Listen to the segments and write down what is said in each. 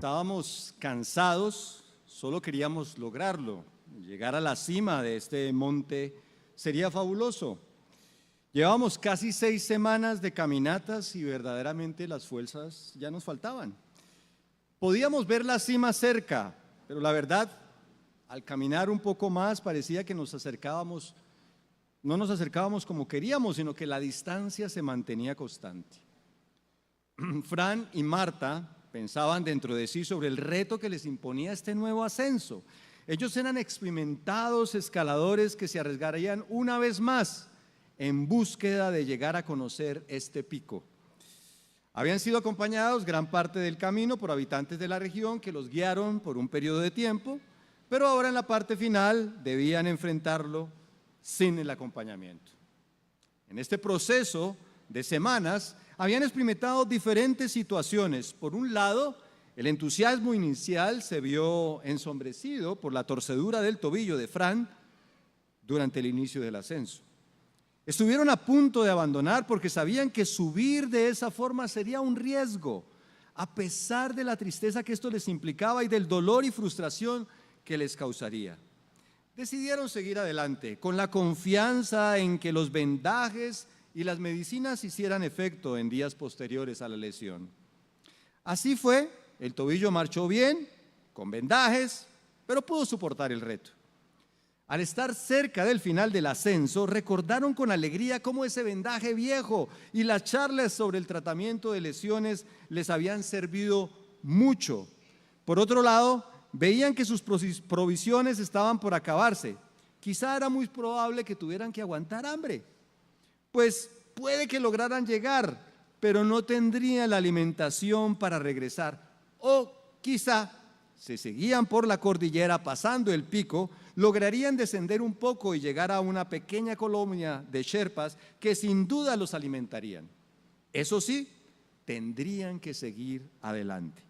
estábamos cansados, solo queríamos lograrlo. Llegar a la cima de este monte sería fabuloso. Llevábamos casi 6 semanas de caminatas y verdaderamente las fuerzas ya nos faltaban. Podíamos ver la cima cerca, pero la verdad, al caminar un poco más parecía que no nos acercábamos como queríamos, sino que la distancia se mantenía constante. Fran y Marta pensaban dentro de sí sobre el reto que les imponía este nuevo ascenso. Ellos eran experimentados escaladores que se arriesgarían una vez más en búsqueda de llegar a conocer este pico. Habían sido acompañados gran parte del camino por habitantes de la región que los guiaron por un periodo de tiempo, pero ahora en la parte final debían enfrentarlo sin el acompañamiento. En este proceso de semanas habían experimentado diferentes situaciones. Por un lado, el entusiasmo inicial se vio ensombrecido por la torcedura del tobillo de Fran durante el inicio del ascenso. Estuvieron a punto de abandonar porque sabían que subir de esa forma sería un riesgo, a pesar de la tristeza que esto les implicaba y del dolor y frustración que les causaría. Decidieron seguir adelante con la confianza en que los vendajes y las medicinas hicieran efecto en días posteriores a la lesión. Así fue, el tobillo marchó bien, con vendajes, pero pudo soportar el reto. Al estar cerca del final del ascenso, recordaron con alegría cómo ese vendaje viejo y las charlas sobre el tratamiento de lesiones les habían servido mucho. Por otro lado, veían que sus provisiones estaban por acabarse. Quizá era muy probable que tuvieran que aguantar hambre, pues puede que lograran llegar, pero no tendrían la alimentación para regresar. O quizá, si seguían por la cordillera pasando el pico, lograrían descender un poco y llegar a una pequeña colonia de sherpas que sin duda los alimentarían. Eso sí, tendrían que seguir adelante.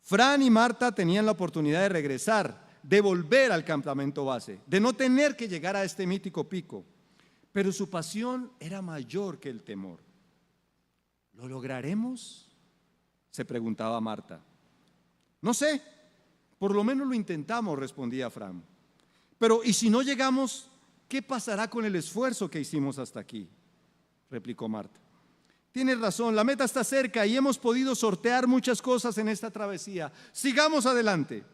Fran y Marta tenían la oportunidad de regresar, de volver al campamento base, de no tener que llegar a este mítico pico, pero su pasión era mayor que el temor. ¿Lo lograremos?, se preguntaba Marta. No sé, por lo menos lo intentamos, respondía Fran. Pero ¿y si no llegamos? ¿Qué pasará con el esfuerzo que hicimos hasta aquí?, replicó Marta. Tienes razón, la meta está cerca y hemos podido sortear muchas cosas en esta travesía. Sigamos adelante,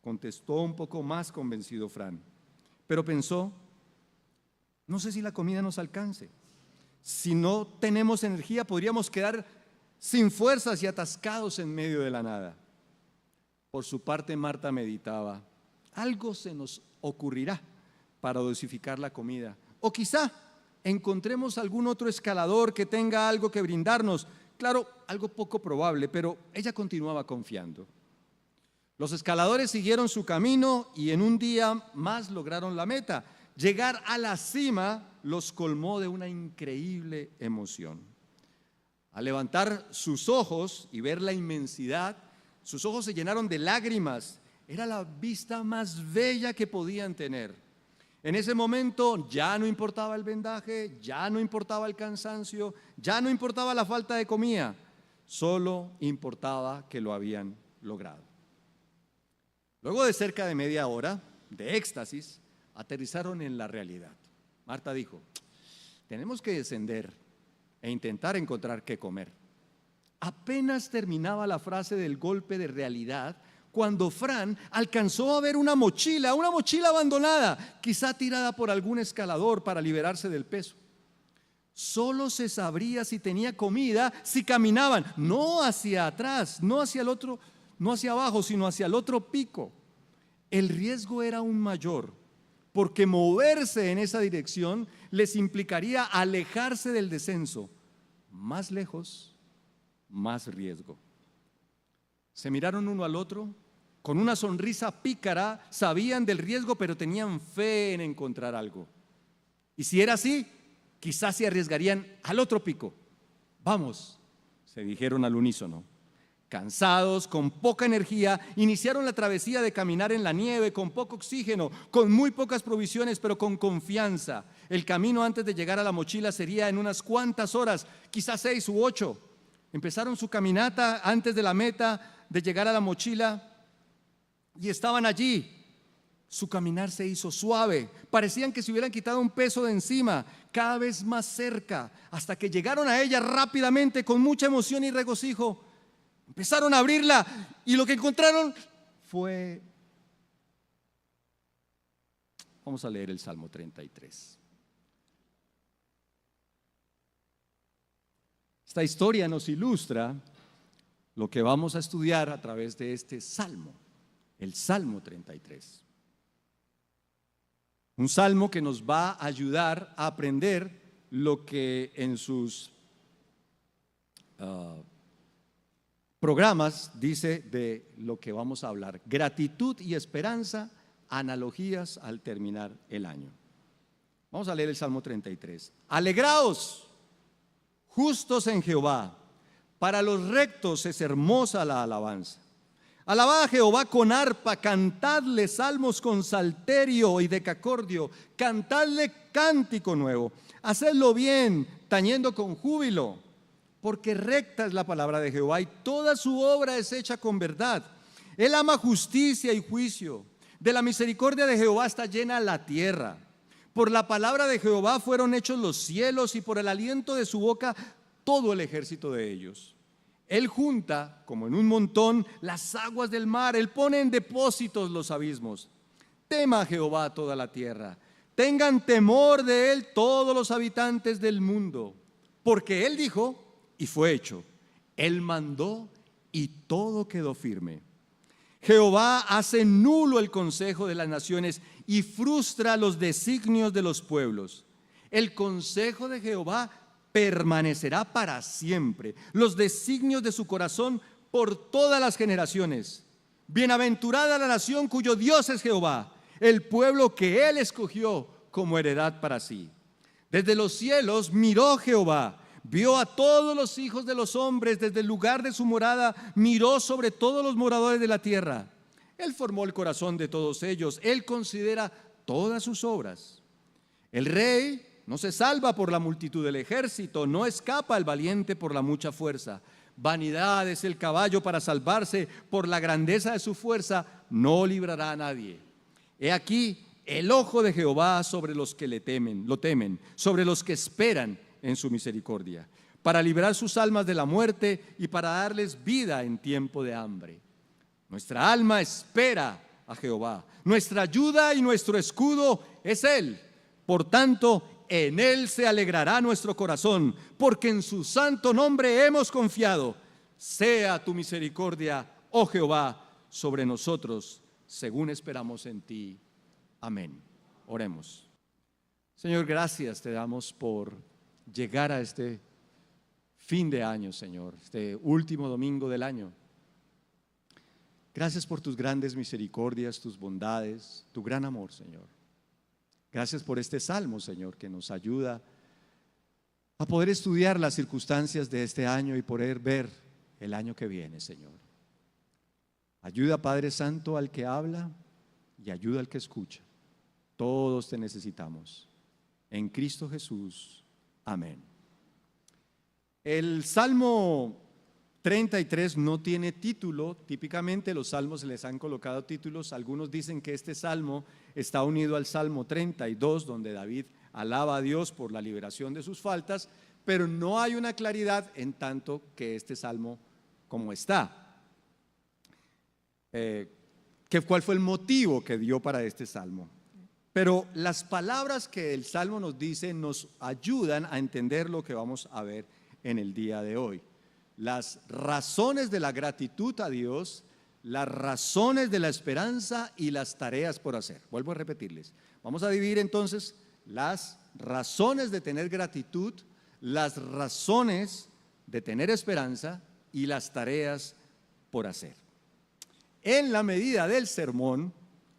contestó un poco más convencido Fran. Pero pensó, no sé si la comida nos alcance. Si no tenemos energía, podríamos quedar sin fuerzas y atascados en medio de la nada. Por su parte, Marta meditaba, algo se nos ocurrirá para dosificar la comida. O quizá encontremos algún otro escalador que tenga algo que brindarnos. Claro, algo poco probable, pero ella continuaba confiando. Los escaladores siguieron su camino y en un día más lograron la meta. Llegar a la cima los colmó de una increíble emoción. Al levantar sus ojos y ver la inmensidad, sus ojos se llenaron de lágrimas. Era la vista más bella que podían tener. En ese momento ya no importaba el vendaje, ya no importaba el cansancio, ya no importaba la falta de comida, solo importaba que lo habían logrado. Luego de cerca de media hora de éxtasis, aterrizaron en la realidad. Marta dijo, tenemos que descender e intentar encontrar qué comer. Apenas terminaba la frase del golpe de realidad cuando Fran alcanzó a ver una mochila abandonada, quizá tirada por algún escalador para liberarse del peso. Solo se sabría si tenía comida si caminaban, no hacia atrás, no hacia el otro, no hacia abajo, sino hacia el otro pico. El riesgo era aún mayor, porque moverse en esa dirección les implicaría alejarse del descenso. Más lejos, más riesgo. Se miraron uno al otro, con una sonrisa pícara, sabían del riesgo, pero tenían fe en encontrar algo. Y si era así, quizás se arriesgarían al otro pico. Vamos, se dijeron al unísono. Cansados, con poca energía, iniciaron la travesía de caminar en la nieve, con poco oxígeno, con muy pocas provisiones, pero con confianza. El camino antes de llegar a la mochila sería en unas cuantas horas, quizás 6 u 8. Empezaron su caminata antes de la meta de llegar a la mochila y estaban allí. Su caminar se hizo suave, parecían que se hubieran quitado un peso de encima, cada vez más cerca, hasta que llegaron a ella rápidamente con mucha emoción y regocijo. Empezaron a abrirla y lo que encontraron fue... Vamos a leer el Salmo 33. Esta historia nos ilustra lo que vamos a estudiar a través de este salmo, el Salmo 33. Un salmo que nos va a ayudar a aprender lo que en sus programas dice de lo que vamos a hablar: gratitud y esperanza, analogías al terminar el año. Vamos a leer el Salmo 33. Alegraos, justos en Jehová, para los rectos es hermosa la alabanza. Alabad a Jehová con arpa, cantadle salmos con salterio y decacordio, cantadle cántico nuevo, hacedlo bien, tañendo con júbilo, porque recta es la palabra de Jehová y toda su obra es hecha con verdad. Él ama justicia y juicio, de la misericordia de Jehová está llena la tierra. Por la palabra de Jehová fueron hechos los cielos y por el aliento de su boca todo el ejército de ellos. Él junta, como en un montón, las aguas del mar. Él pone en depósitos los abismos. Tema a Jehová toda la tierra. Tengan temor de Él todos los habitantes del mundo. Porque Él dijo y fue hecho. Él mandó y todo quedó firme. Jehová hace nulo el consejo de las naciones y frustra los designios de los pueblos. El consejo de Jehová permanecerá para siempre, los designios de su corazón por todas las generaciones. Bienaventurada la nación cuyo Dios es Jehová, el pueblo que Él escogió como heredad para sí. Desde los cielos miró Jehová, vio a todos los hijos de los hombres, desde el lugar de su morada miró sobre todos los moradores de la tierra. Él formó el corazón de todos ellos, Él considera todas sus obras. El rey no se salva por la multitud del ejército, no escapa el valiente por la mucha fuerza. Vanidad es el caballo para salvarse, por la grandeza de su fuerza no librará a nadie. He aquí el ojo de Jehová sobre los que lo temen, sobre los que esperan en su misericordia, para librar sus almas de la muerte y para darles vida en tiempo de hambre. Nuestra alma espera a Jehová, nuestra ayuda y nuestro escudo es Él. Por tanto, en Él se alegrará nuestro corazón, porque en su santo nombre hemos confiado. Sea tu misericordia, oh Jehová, sobre nosotros, según esperamos en ti. Amén. Oremos. Señor, gracias te damos por llegar a este fin de año, Señor, este último domingo del año. Gracias por tus grandes misericordias, tus bondades, tu gran amor, Señor. Gracias por este salmo, Señor, que nos ayuda a poder estudiar las circunstancias de este año y poder ver el año que viene, Señor. Ayuda, Padre Santo, al que habla y ayuda al que escucha. Todos te necesitamos. En Cristo Jesús. Amén. El Salmo 33 no tiene título. Típicamente los salmos se les han colocado títulos. Algunos dicen que este salmo está unido al Salmo 32, donde David alaba a Dios por la liberación de sus faltas, pero no hay una claridad en tanto que este salmo como está. ¿Cuál fue el motivo que dio para este salmo? Pero las palabras que el salmo nos dice nos ayudan a entender lo que vamos a ver en el día de hoy. Las razones de la gratitud a Dios, las razones de la esperanza y las tareas por hacer. Vuelvo a repetirles. Vamos a dividir entonces las razones de tener gratitud, las razones de tener esperanza y las tareas por hacer. En la medida del sermón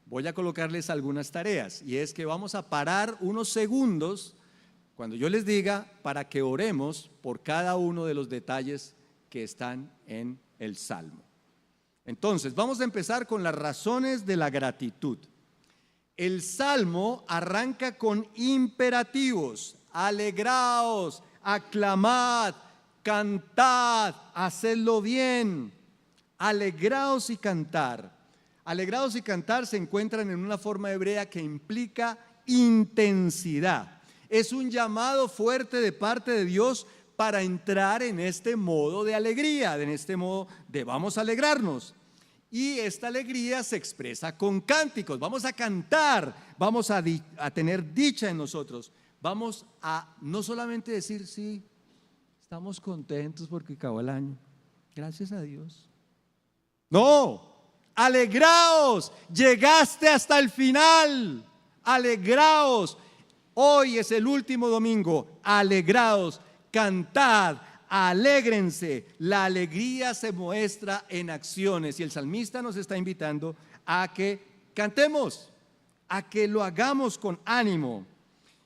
voy a colocarles algunas tareas, y es que vamos a parar unos segundos cuando yo les diga para que oremos por cada uno de los detalles que están en el Salmo. Entonces, vamos a empezar con las razones de la gratitud. El Salmo arranca con imperativos: alegraos, aclamad, cantad, hacedlo bien. Alegraos y cantar. Alegraos y cantar se encuentran en una forma hebrea que implica intensidad. Es un llamado fuerte de parte de Dios para entrar en este modo de alegría, en este modo de vamos a alegrarnos. Y esta alegría se expresa con cánticos. Vamos a cantar, vamos a tener dicha en nosotros. Vamos a no solamente decir, sí, estamos contentos porque acabó el año, gracias a Dios. No, alegraos, llegaste hasta el final, alegraos. Hoy es el último domingo, alegraos, cantad, alégrense. La alegría se muestra en acciones y el salmista nos está invitando a que cantemos, a que lo hagamos con ánimo.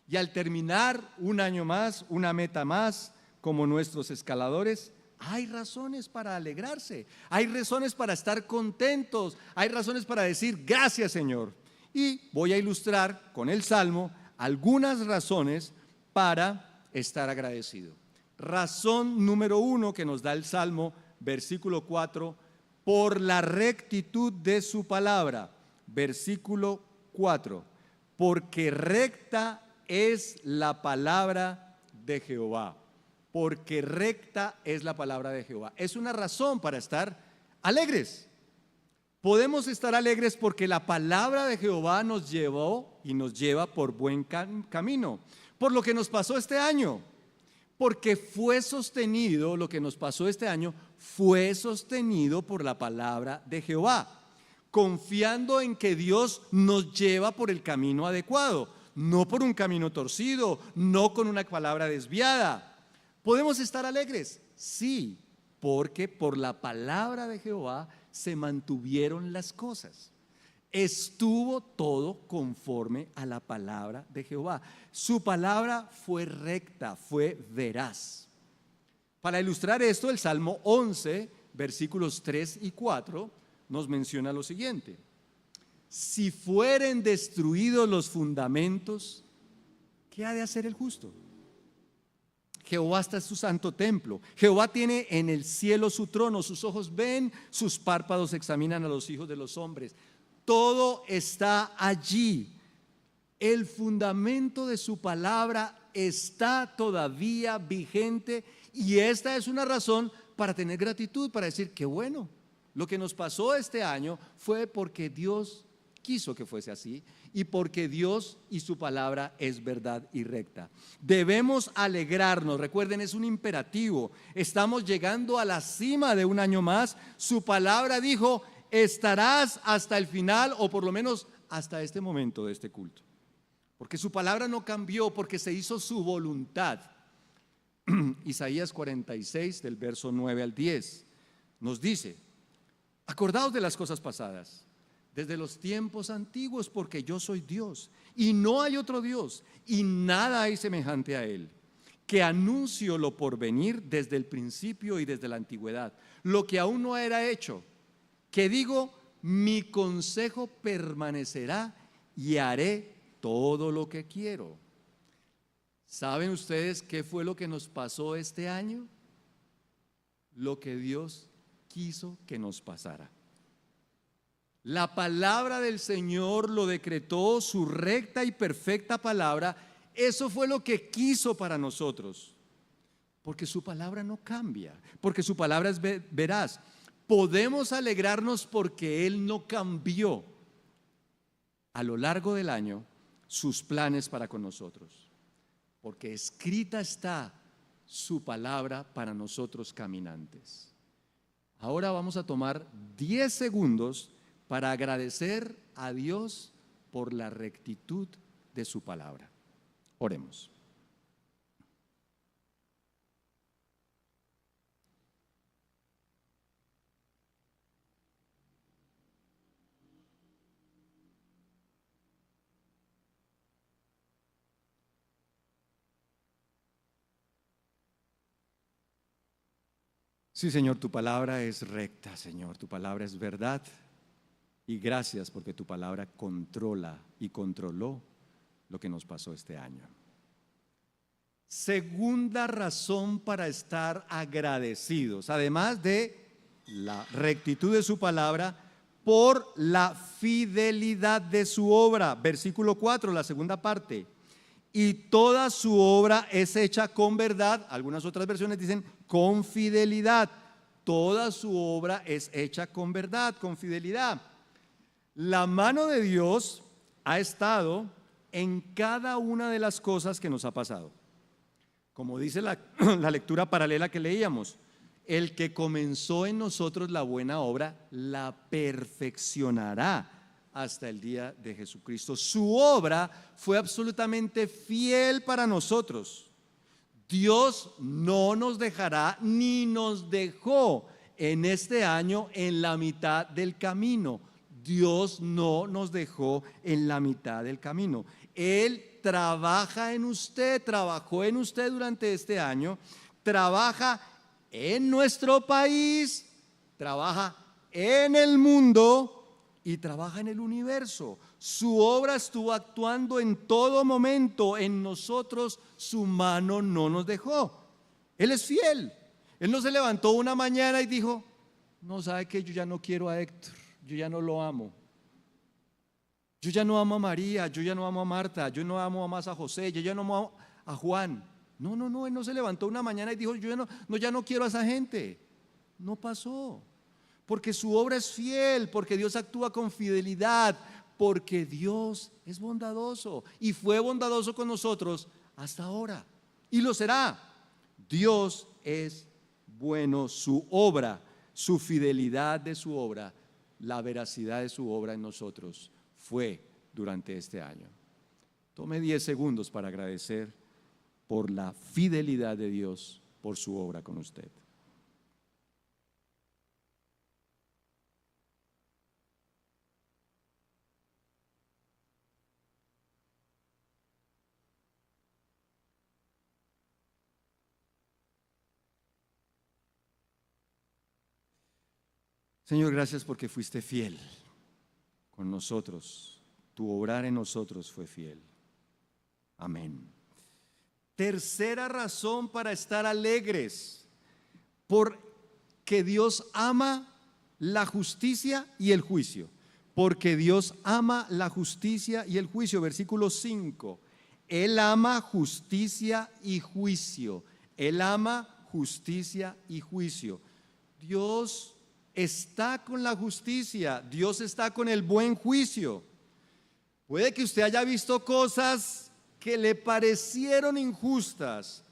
Y al terminar un año más, una meta más, como nuestros escaladores, hay razones para alegrarse, hay razones para estar contentos, hay razones para decir gracias, Señor. Y voy a ilustrar con el Salmo algunas razones para estar agradecido. Razón número 1 que nos da el Salmo, versículo 4, por la rectitud de su palabra. Versículo 4, porque recta es la palabra de Jehová. Porque recta es la palabra de Jehová. Es una razón para estar alegres. Podemos estar alegres porque la palabra de Jehová nos llevó y nos lleva por buen camino. Por lo que nos pasó este año. Porque fue sostenido, lo que nos pasó este año, fue sostenido por la palabra de Jehová. Confiando en que Dios nos lleva por el camino adecuado. No por un camino torcido, no con una palabra desviada. ¿Podemos estar alegres? Sí, porque por la palabra de Jehová se mantuvieron las cosas. Estuvo todo conforme a la palabra de Jehová. Su palabra fue recta, fue veraz. Para ilustrar esto, el Salmo 11, versículos 3 y 4, nos menciona lo siguiente. Si fueren destruidos los fundamentos, ¿qué ha de hacer el justo? Jehová está en su santo templo. Jehová tiene en el cielo su trono. Sus ojos ven, sus párpados examinan a los hijos de los hombres. Todo está allí. El fundamento de su palabra está todavía vigente y esta es una razón para tener gratitud, para decir que bueno, lo que nos pasó este año fue porque Dios quiso que fuese así y porque Dios y su palabra es verdad y recta. Debemos alegrarnos, recuerden, es un imperativo. Estamos llegando a la cima de un año más. Su palabra dijo, estarás hasta el final o por lo menos hasta este momento de este culto. Porque su palabra no cambió, porque se hizo su voluntad. Isaías 46 del verso 9 al 10 nos dice, acordaos de las cosas pasadas desde los tiempos antiguos, porque yo soy Dios y no hay otro Dios y nada hay semejante a Él, que anuncio lo por venir desde el principio y desde la antigüedad, lo que aún no era hecho, que digo, mi consejo permanecerá y haré todo lo que quiero. ¿Saben ustedes qué fue lo que nos pasó este año? Lo que Dios quiso que nos pasara. La palabra del Señor lo decretó, su recta y perfecta palabra. Eso fue lo que quiso para nosotros. Porque su palabra no cambia, porque su palabra es veraz. Podemos alegrarnos porque Él no cambió a lo largo del año sus planes para con nosotros. Porque escrita está su palabra para nosotros caminantes. Ahora vamos a tomar 10 segundos para agradecer a Dios por la rectitud de su palabra. Oremos. Sí, Señor, tu palabra es recta, Señor, tu palabra es verdad. Y gracias porque tu palabra controla y controló lo que nos pasó este año. Segunda razón para estar agradecidos, además de la rectitud de su palabra, por la fidelidad de su obra. Versículo 4, la segunda parte. Y toda su obra es hecha con verdad. Algunas otras versiones dicen con fidelidad. Toda su obra es hecha con verdad, con fidelidad. La mano de Dios ha estado en cada una de las cosas que nos ha pasado. Como dice la lectura paralela que leíamos, el que comenzó en nosotros la buena obra, la perfeccionará hasta el día de Jesucristo. Su obra fue absolutamente fiel para nosotros. Dios no nos dejará ni nos dejó en este año en la mitad del camino. Dios no nos dejó en la mitad del camino. Él trabaja en usted, trabajó en usted durante este año, trabaja en nuestro país, trabaja en el mundo y trabaja en el universo. Su obra estuvo actuando en todo momento en nosotros, su mano no nos dejó. Él es fiel. Él no se levantó una mañana y dijo: no, sabe que yo ya no quiero a Héctor, yo ya no lo amo. Yo ya no amo a María, yo ya no amo a Marta, yo no amo más a José, yo ya no amo a Juan. No, él no se levantó una mañana y dijo: yo ya no quiero a esa gente. No pasó, porque su obra es fiel, porque Dios actúa con fidelidad, porque Dios es bondadoso y fue bondadoso con nosotros hasta ahora y lo será. Dios es bueno, su obra, su fidelidad de su obra, la veracidad de su obra en nosotros fue durante este año. Tome 10 segundos para agradecer por la fidelidad de Dios, por su obra con usted. Señor, gracias porque fuiste fiel con nosotros. Tu obrar en nosotros fue fiel. Amén. Tercera razón para estar alegres: porque Dios ama la justicia y el juicio. Porque Dios ama la justicia y el juicio. Versículo 5. Él ama justicia y juicio. Él ama justicia y juicio. Dios está con la justicia. Dios está con el buen juicio. Puede que usted haya visto cosas que le parecieron injustas,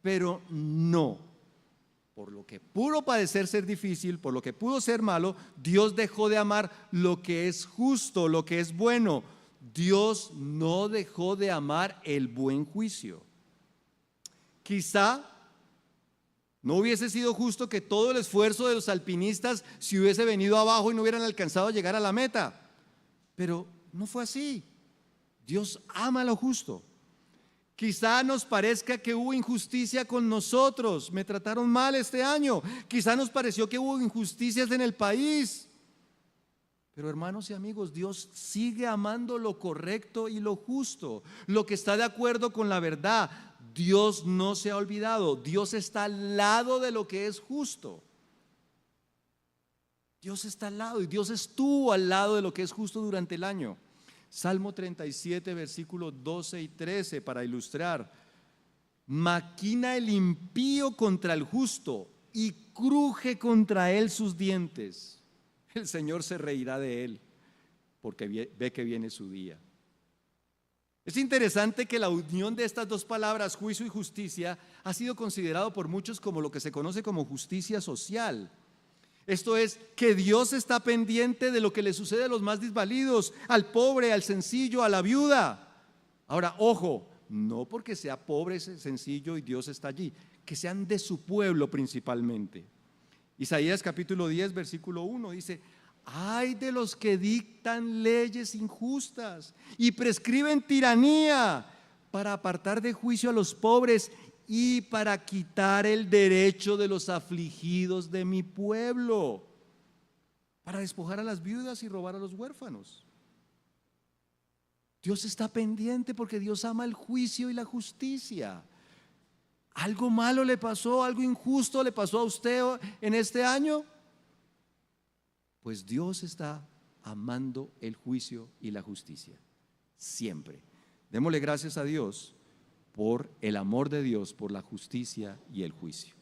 pero no. Por lo que pudo parecer ser difícil, por lo que pudo ser malo, Dios dejó de amar lo que es justo, lo que es bueno. Dios no dejó de amar el buen juicio. Quizá no hubiese sido justo que todo el esfuerzo de los alpinistas se hubiese venido abajo y no hubieran alcanzado a llegar a la meta, pero no fue así. Dios ama lo justo. Quizá nos parezca que hubo injusticia con nosotros, me trataron mal este año. Quizá nos pareció que hubo injusticias en el país. Pero hermanos y amigos, Dios sigue amando lo correcto y lo justo, lo que está de acuerdo con la verdad. Dios no se ha olvidado. Dios está al lado de lo que es justo. Dios está al lado y Dios estuvo al lado de lo que es justo durante el año. Salmo 37, versículos 12 y 13 para ilustrar. Maquina el impío contra el justo y cruje contra él sus dientes. El Señor se reirá de él porque ve que viene su día. Es interesante que la unión de estas dos palabras, juicio y justicia, ha sido considerado por muchos como lo que se conoce como justicia social. Esto es, que Dios está pendiente de lo que le sucede a los más desvalidos, al pobre, al sencillo, a la viuda. Ahora, ojo, no porque sea pobre, sencillo y Dios está allí, que sean de su pueblo principalmente. Isaías capítulo 10, versículo 1 dice: ay de los que dictan leyes injustas y prescriben tiranía para apartar de juicio a los pobres y para quitar el derecho de los afligidos de mi pueblo, para despojar a las viudas y robar a los huérfanos. Dios está pendiente porque Dios ama el juicio y la justicia. ¿Algo malo le pasó, algo injusto le pasó a usted en este año? Pues Dios está amando el juicio y la justicia, siempre. Démosle gracias a Dios por el amor de Dios, por la justicia y el juicio.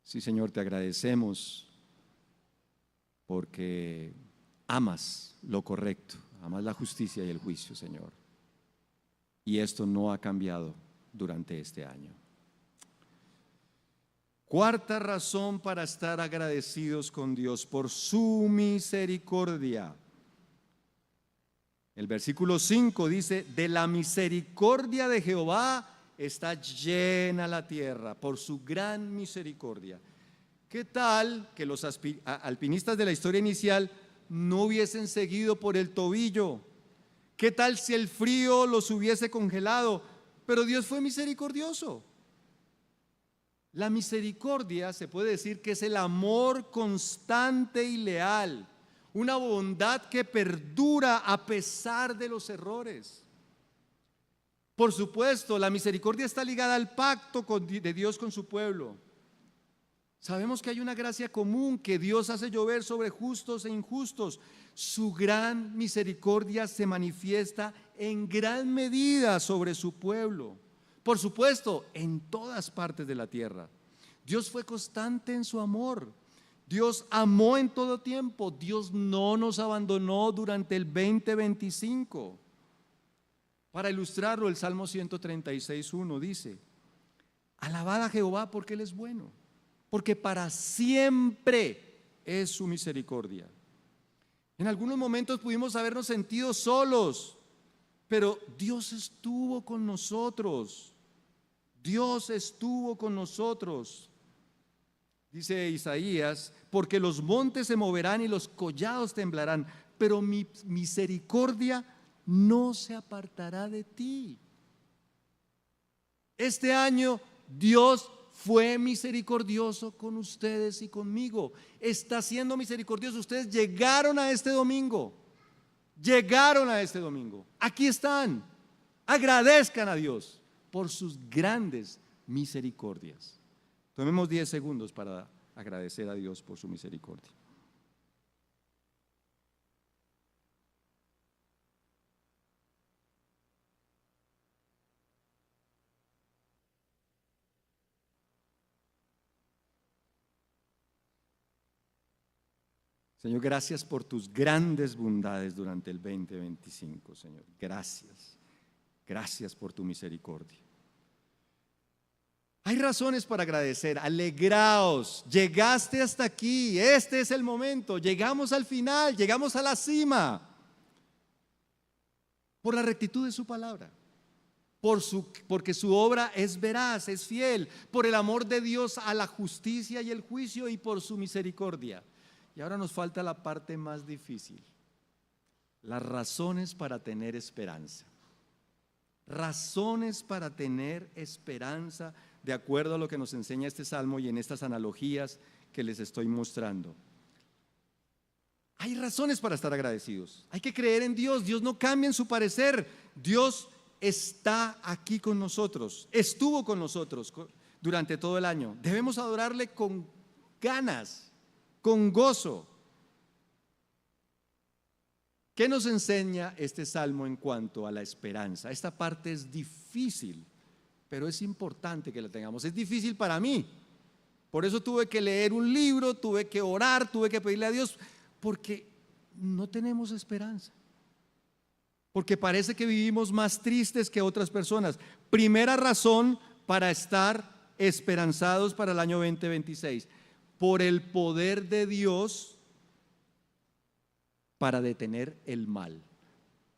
Sí, Señor, te agradecemos porque amas lo correcto, amas la justicia y el juicio, Señor. Y esto no ha cambiado durante este año. Cuarta razón para estar agradecidos con Dios: por su misericordia. El versículo 5 dice: de la misericordia de Jehová está llena la tierra, por su gran misericordia. ¿Qué tal que los alpinistas de la historia inicial no hubiesen seguido por el tobillo? ¿Qué tal si el frío los hubiese congelado? Pero Dios fue misericordioso. La misericordia se puede decir que es el amor constante y leal, una bondad que perdura a pesar de los errores. Por supuesto, la misericordia está ligada al pacto de Dios con su pueblo. Sabemos que hay una gracia común que Dios hace llover sobre justos e injustos. Su gran misericordia se manifiesta en gran medida sobre su pueblo. Por supuesto, en todas partes de la tierra. Dios fue constante en su amor. Dios amó en todo tiempo. Dios no nos abandonó durante el 2025. Para ilustrarlo, el Salmo 136:1 dice: alabad a Jehová porque Él es bueno, porque para siempre es su misericordia. En algunos momentos pudimos habernos sentido solos, pero Dios estuvo con nosotros. Dios estuvo con nosotros. Dice Isaías: porque los montes se moverán y los collados temblarán, pero mi misericordia no se apartará de ti. Este año Dios fue misericordioso con ustedes y conmigo. Está siendo misericordioso. Ustedes llegaron a este domingo. Llegaron a este domingo. Aquí están. Agradezcan a Dios por sus grandes misericordias. Tomemos 10 segundos para agradecer a Dios por su misericordia. Señor, gracias por tus grandes bondades durante el 2025, Señor. Gracias. Gracias por tu misericordia. Hay razones para agradecer. Alegraos. Llegaste hasta aquí. Este es el momento. Llegamos al final. Llegamos a la cima. Por la rectitud de su palabra. Porque su obra es veraz, es fiel. Por el amor de Dios a la justicia y el juicio, y por su misericordia. Y ahora nos falta la parte más difícil: las razones para tener esperanza. Razones para tener esperanza, de acuerdo a lo que nos enseña este salmo y en estas analogías que les estoy mostrando. Hay razones para estar agradecidos. Hay que creer en Dios. Dios no cambia en su parecer. Dios está aquí con nosotros. Estuvo con nosotros durante todo el año. Debemos adorarle con ganas, con gozo. ¿Qué nos enseña este salmo en cuanto a la esperanza? Esta parte es difícil, pero es importante que la tengamos. Es difícil para mí. Por eso tuve que leer un libro, tuve que orar, tuve que pedirle a Dios, porque no tenemos esperanza. Porque parece que vivimos más tristes que otras personas. Primera razón para estar esperanzados para el año 2026: por el poder de Dios para detener el mal.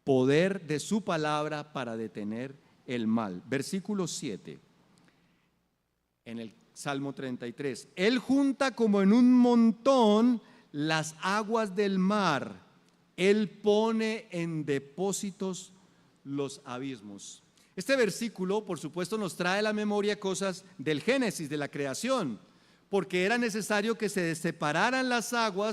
Poder de su palabra para detener el mal. Versículo 7. En el Salmo 33. Él junta como en un montón las aguas del mar. Él pone en depósitos los abismos. Este versículo, por supuesto, nos trae a la memoria cosas del Génesis, de la creación, porque era necesario que se separaran las aguas